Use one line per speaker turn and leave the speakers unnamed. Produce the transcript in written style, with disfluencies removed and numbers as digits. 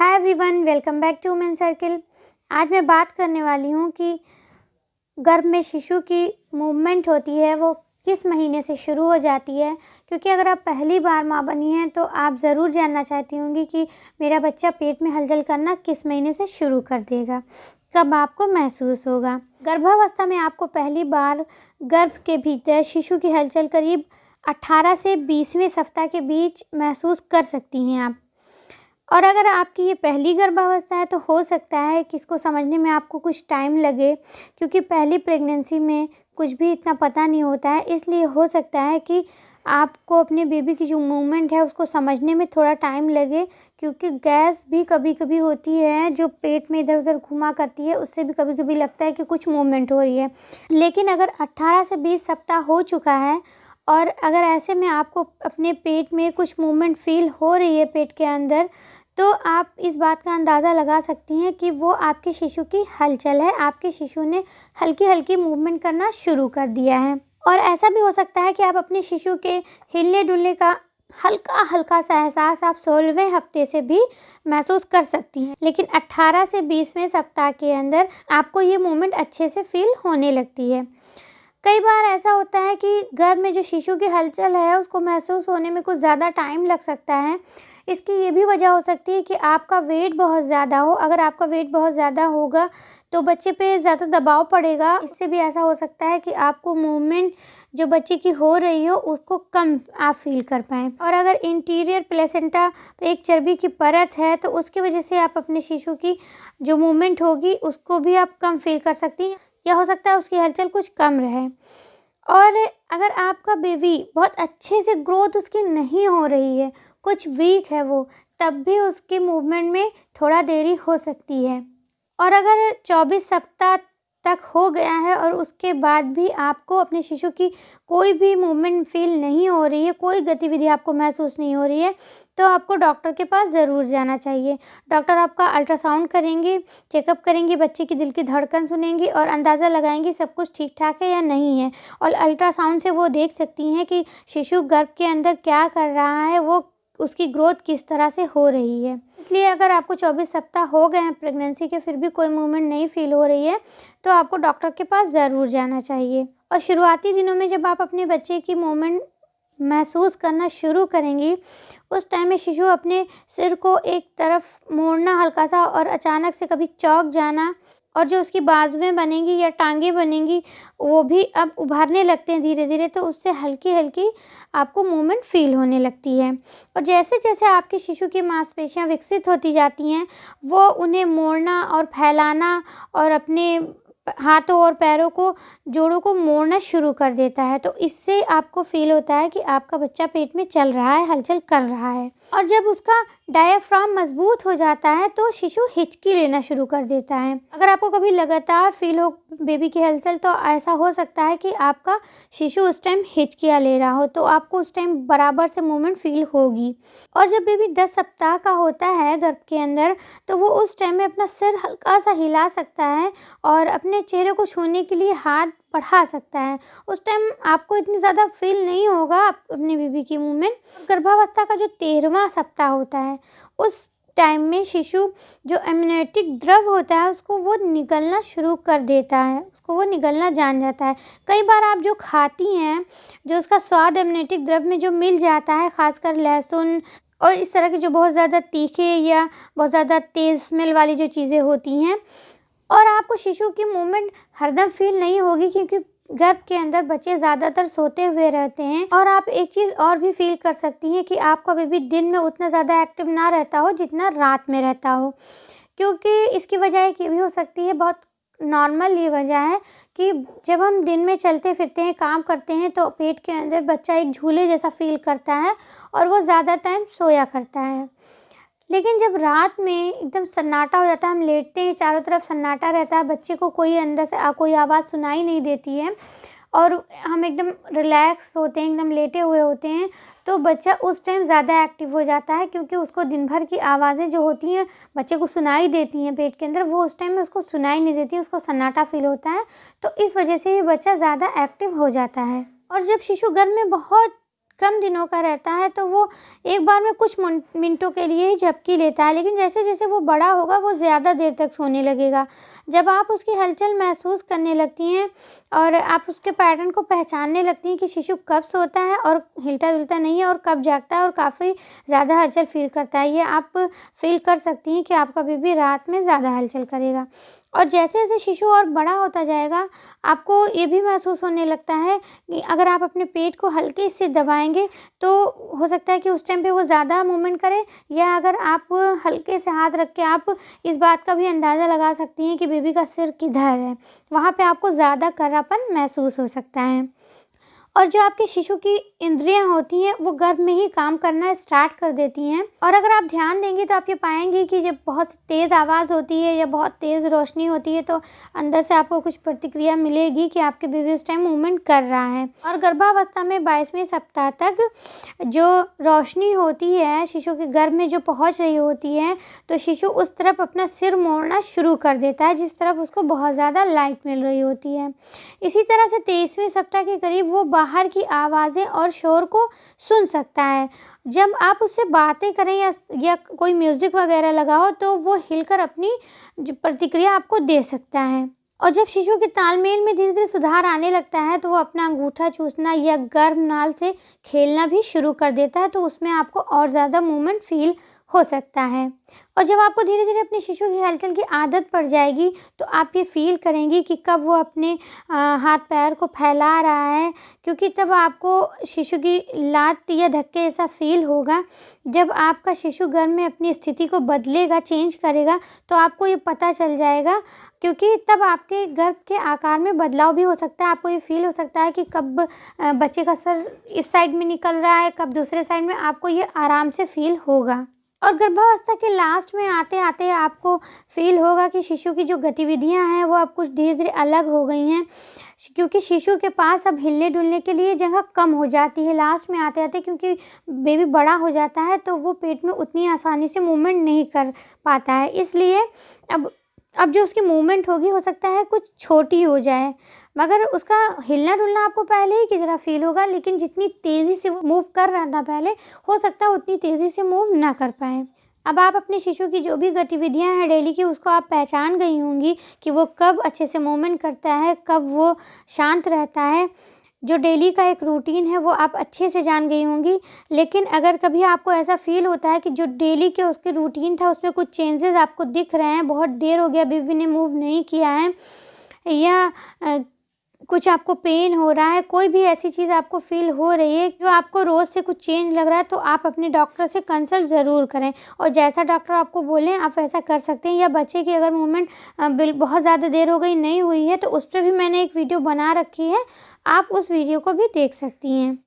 Hi everyone, welcome back to women circle. आज मैं बात करने वाली हूँ कि गर्भ में शिशु की मूवमेंट होती है वो किस महीने से शुरू हो जाती है। क्योंकि अगर आप पहली बार माँ बनी हैं तो आप ज़रूर जानना चाहती होंगी कि मेरा बच्चा पेट में हलचल करना किस महीने से शुरू कर देगा, कब आपको महसूस होगा। गर्भावस्था में आपको पहली बार गर्भ के भीतर शिशु की हलचल करीब 18 से 20वें सप्ताह के बीच महसूस कर सकती हैं आप। और अगर आपकी ये पहली गर्भावस्था है तो हो सकता है कि इसको समझने में आपको कुछ टाइम लगे, क्योंकि पहली प्रेगनेंसी में कुछ भी इतना पता नहीं होता है। इसलिए हो सकता है कि आपको अपने बेबी की जो मूवमेंट है उसको समझने में थोड़ा टाइम लगे, क्योंकि गैस भी कभी-कभी होती है जो पेट में इधर-उधर घुमा करती है, उससे भी कभी-कभी लगता है कि कुछ मूवमेंट हो रही है। लेकिन अगर 18 से 20 सप्ताह हो चुका है और अगर ऐसे में आपको अपने पेट में कुछ मूवमेंट फ़ील हो रही है पेट के अंदर, तो आप इस बात का अंदाज़ा लगा सकती हैं कि वो आपके शिशु की हलचल है। आपके शिशु ने हल्की-हल्की मूवमेंट करना शुरू कर दिया है। और ऐसा भी हो सकता है कि आप अपने शिशु के हिलने-डुलने का हल्का-हल्का सा एहसास आप 16वें हफ्ते से भी महसूस कर सकती हैं। लेकिन 18 से 20वें सप्ताह के अंदर आपको ये मूवमेंट अच्छे से फ़ील होने लगती है। कई बार ऐसा होता है कि गर्भ में जो शिशु की हलचल है उसको महसूस होने में कुछ ज़्यादा टाइम लग सकता है। इसकी ये भी वजह हो सकती है कि आपका वेट बहुत ज़्यादा हो। अगर आपका वेट बहुत ज़्यादा होगा तो बच्चे पे ज़्यादा दबाव पड़ेगा। इससे भी ऐसा हो सकता है कि आपको मूवमेंट जो बच्चे की हो रही हो उसको कम आप फ़ील कर पाएँ। और अगर इंटीरियर प्लेसेंटा पे एक चर्बी की परत है तो उसकी वजह से आप अपने शिशु की जो मूवमेंट होगी उसको भी आप कम फ़ील कर सकती हैं, या हो सकता है उसकी हलचल कुछ कम रहे। और अगर आपका बेबी बहुत अच्छे से ग्रोथ उसकी नहीं हो रही है, कुछ वीक है वो, तब भी उसके मूवमेंट में थोड़ा देरी हो सकती है। और अगर 24 सप्ताह तक हो गया है और उसके बाद भी आपको अपने शिशु की कोई भी मूवमेंट फ़ील नहीं हो रही है, कोई गतिविधि आपको महसूस नहीं हो रही है, तो आपको डॉक्टर के पास ज़रूर जाना चाहिए। डॉक्टर आपका अल्ट्रासाउंड करेंगे, चेकअप करेंगे, बच्चे की दिल की धड़कन सुनेंगे और अंदाज़ा लगाएँगे सब कुछ ठीक-ठाक है या नहीं है। और अल्ट्रासाउंड से वो देख सकती हैं कि शिशु गर्भ के अंदर क्या कर रहा है, वो उसकी ग्रोथ किस तरह से हो रही है। इसलिए अगर आपको 24 सप्ताह हो गए हैं प्रेगनेंसी के, फिर भी कोई मूवमेंट नहीं फ़ील हो रही है, तो आपको डॉक्टर के पास ज़रूर जाना चाहिए। और शुरुआती दिनों में जब आप अपने बच्चे की मूवमेंट महसूस करना शुरू करेंगी, उस टाइम में शिशु अपने सिर को एक तरफ मोड़ना हल्का-सा और अचानक से कभी चौंक जाना, और जो उसकी बाजुएँ बनेंगी या टाँगें बनेंगी वो भी अब उभरने लगते हैं धीरे-धीरे, तो उससे हल्की-हल्की आपको मूवमेंट फ़ील होने लगती है। और जैसे-जैसे आपके शिशु की मांसपेशियाँ विकसित होती जाती हैं, वो उन्हें मोड़ना और फैलाना और अपने हाथों और पैरों को, जोड़ों को मोड़ना शुरू कर देता है। तो इससे आपको फ़ील होता है कि आपका बच्चा पेट में चल रहा है, हलचल कर रहा है। और जब उसका डायाफ्राम मज़बूत हो जाता है तो शिशु हिचकी लेना शुरू कर देता है। अगर आपको कभी लगातार फ़ील हो बेबी की हलचल, तो ऐसा हो सकता है कि आपका शिशु उस टाइम हिचकियाँ ले रहा हो, तो आपको उस टाइम बराबर से मूवमेंट फ़ील होगी। और जब बेबी 10 सप्ताह का होता है गर्भ के अंदर, तो वो उस टाइम में अपना सिर हल्का-सा हिला सकता है और अपने चेहरे को छूने के लिए हाथ बढ़ा सकता है। उस टाइम आपको इतनी ज़्यादा फ़ील नहीं होगा अपने बेबी की मूवमेंट। गर्भावस्था का जो 13वां सप्ताह होता है, उस टाइम में शिशु जो एमनियोटिक द्रव होता है उसको वो निगलना शुरू कर देता है, उसको वो निगलना जान जाता है। कई बार आप जो खाती हैं, जो उसका स्वाद एमनियोटिक द्रव में जो मिल जाता है, ख़ासकर लहसुन और इस तरह के जो बहुत ज़्यादा तीखे या बहुत ज़्यादा तेज़ स्मेल वाली जो चीज़ें होती हैं, और आपको शिशु की मूवमेंट हरदम फ़ील नहीं होगी, क्योंकि गर्भ के अंदर बच्चे ज़्यादातर सोते हुए रहते हैं। और आप एक चीज़ और भी फ़ील कर सकती हैं कि आपका बेबी दिन में उतना ज़्यादा एक्टिव ना रहता हो जितना रात में रहता हो, क्योंकि इसकी वजह एक ये भी हो सकती है, बहुत नॉर्मल ये वजह है कि जब हम दिन में चलते फिरते हैं, काम करते हैं, तो पेट के अंदर बच्चा एक झूले जैसा फ़ील करता है और वो ज़्यादा टाइम सोया करता है। लेकिन जब रात में एकदम सन्नाटा हो जाता है, हम लेटते हैं, चारों तरफ सन्नाटा रहता है, बच्चे को कोई अंदर से कोई आवाज़ सुनाई नहीं देती है और हम एकदम रिलैक्स होते हैं, एकदम लेटे हुए होते हैं, तो बच्चा उस टाइम ज़्यादा एक्टिव हो जाता है, क्योंकि उसको दिन भर की आवाज़ें जो होती हैं बच्चे को सुनाई देती हैं पेट के अंदर, वो उस टाइम में उसको सुनाई नहीं देती, उसको सन्नाटा फ़ील होता है। तो इस वजह से ये बच्चा ज़्यादा एक्टिव हो जाता है। और जब शिशु गर्भ में बहुत कम दिनों का रहता है तो वो एक बार में कुछ मिनटों के लिए ही झपकी लेता है, लेकिन जैसे-जैसे वो बड़ा होगा वो ज़्यादा देर तक सोने लगेगा। जब आप उसकी हलचल महसूस करने लगती हैं और आप उसके पैटर्न को पहचानने लगती हैं कि शिशु कब सोता है और हिलता-डुलता नहीं है और कब जागता है और काफ़ी ज़्यादा हलचल फ़ील करता है, ये आप फ़ील कर सकती हैं कि आपका बेबी रात में ज़्यादा हलचल करेगा। और जैसे-जैसे शिशु और बड़ा होता जाएगा, आपको ये भी महसूस होने लगता है कि अगर आप अपने पेट को हल्के से दबाएँगे, तो हो सकता है कि उस टाइम पे वो ज़्यादा मूवमेंट करे, या अगर आप हल्के से हाथ रख के आप इस बात का भी अंदाज़ा लगा सकती हैं कि बेबी का सिर किधर है, वहाँ पे आपको ज़्यादा कर्रापन महसूस हो सकता है। और जो आपके शिशु की इंद्रियाँ होती हैं, वो गर्भ में ही काम करना स्टार्ट कर देती हैं। और अगर आप ध्यान देंगी तो आप ये पाएँगी कि जब बहुत तेज़ आवाज़ होती है या बहुत तेज़ रोशनी होती है, तो अंदर से आपको कुछ प्रतिक्रिया मिलेगी कि आपके बेबी उस टाइम मूवमेंट कर रहा है। और गर्भावस्था में 22वें सप्ताह तक जो रोशनी होती है शिशु के गर्भ में जो पहुँच रही होती है, तो शिशु उस तरफ अपना सिर मोड़ना शुरू कर देता है, जिस तरफ उसको बहुत ज़्यादा लाइट मिल रही होती है। इसी तरह से 23वें सप्ताह के करीब वो बाहर की आवाज़ें और शोर को सुन सकता है। जब आप उससे बातें करें या कोई म्यूज़िक वगैरह लगाओ, तो वो हिलकर अपनी जो प्रतिक्रिया आपको दे सकता है। और जब शिशु के तालमेल में धीरे-धीरे सुधार आने लगता है, तो वो अपना अंगूठा चूसना या गर्भनाल से खेलना भी शुरू कर देता है, तो उसमें आपको और ज़्यादा मूवमेंट फ़ील हो सकता है। और जब आपको धीरे-धीरे अपने शिशु की हलचल की आदत पड़ जाएगी, तो आप ये फ़ील करेंगी कि कब वो अपने हाथ-पैर को फैला रहा है, क्योंकि तब आपको शिशु की लात या धक्के ऐसा फ़ील होगा। जब आपका शिशु गर्भ में अपनी स्थिति को बदलेगा, चेंज करेगा, तो आपको ये पता चल जाएगा, क्योंकि तब आपके गर्भ के आकार में बदलाव भी हो सकता है। आपको ये फ़ील हो सकता है कि कब बच्चे का सर इस साइड में निकल रहा है, कब दूसरे साइड में, आपको ये आराम से फ़ील होगा। और गर्भावस्था के लास्ट में आते-आते आपको फ़ील होगा कि शिशु की जो गतिविधियाँ हैं, वो अब कुछ धीरे-धीरे अलग हो गई हैं, क्योंकि शिशु के पास अब हिलने-डुलने के लिए जगह कम हो जाती है लास्ट में आते-आते, क्योंकि बेबी बड़ा हो जाता है, तो वो पेट में उतनी आसानी से मूवमेंट नहीं कर पाता है। इसलिए अब जो उसकी मूवमेंट होगी, हो सकता है कुछ छोटी हो जाए, मगर उसका हिलना-डुलना आपको पहले ही की तरह फ़ील होगा, लेकिन जितनी तेज़ी से वो मूव कर रहा था पहले, हो सकता है उतनी तेज़ी से मूव ना कर पाए। अब आप अपने शिशु की जो भी गतिविधियाँ हैं डेली की, उसको आप पहचान गई होंगी कि वो कब अच्छे से मूवमेंट करता है, कब वो शांत रहता है। जो डेली का एक रूटीन है, वो आप अच्छे से जान गई होंगी। लेकिन अगर कभी आपको ऐसा फ़ील होता है कि जो डेली के उसके रूटीन था, उसमें कुछ चेंजेज़ आपको दिख रहे हैं, बहुत देर हो गया बेबी ने मूव नहीं किया है, या कुछ आपको पेन हो रहा है, कोई भी ऐसी चीज़ आपको फ़ील हो रही है जो आपको रोज़ से कुछ चेंज लग रहा है, तो आप अपने डॉक्टर से कंसल्ट ज़रूर करें। और जैसा डॉक्टर आपको बोलें आप वैसा कर सकते हैं। या बच्चे की अगर मूवमेंट बहुत ज़्यादा देर हो गई नहीं हुई है, तो उस पे भी मैंने एक वीडियो बना रखी है, आप उस वीडियो को भी देख सकती हैं।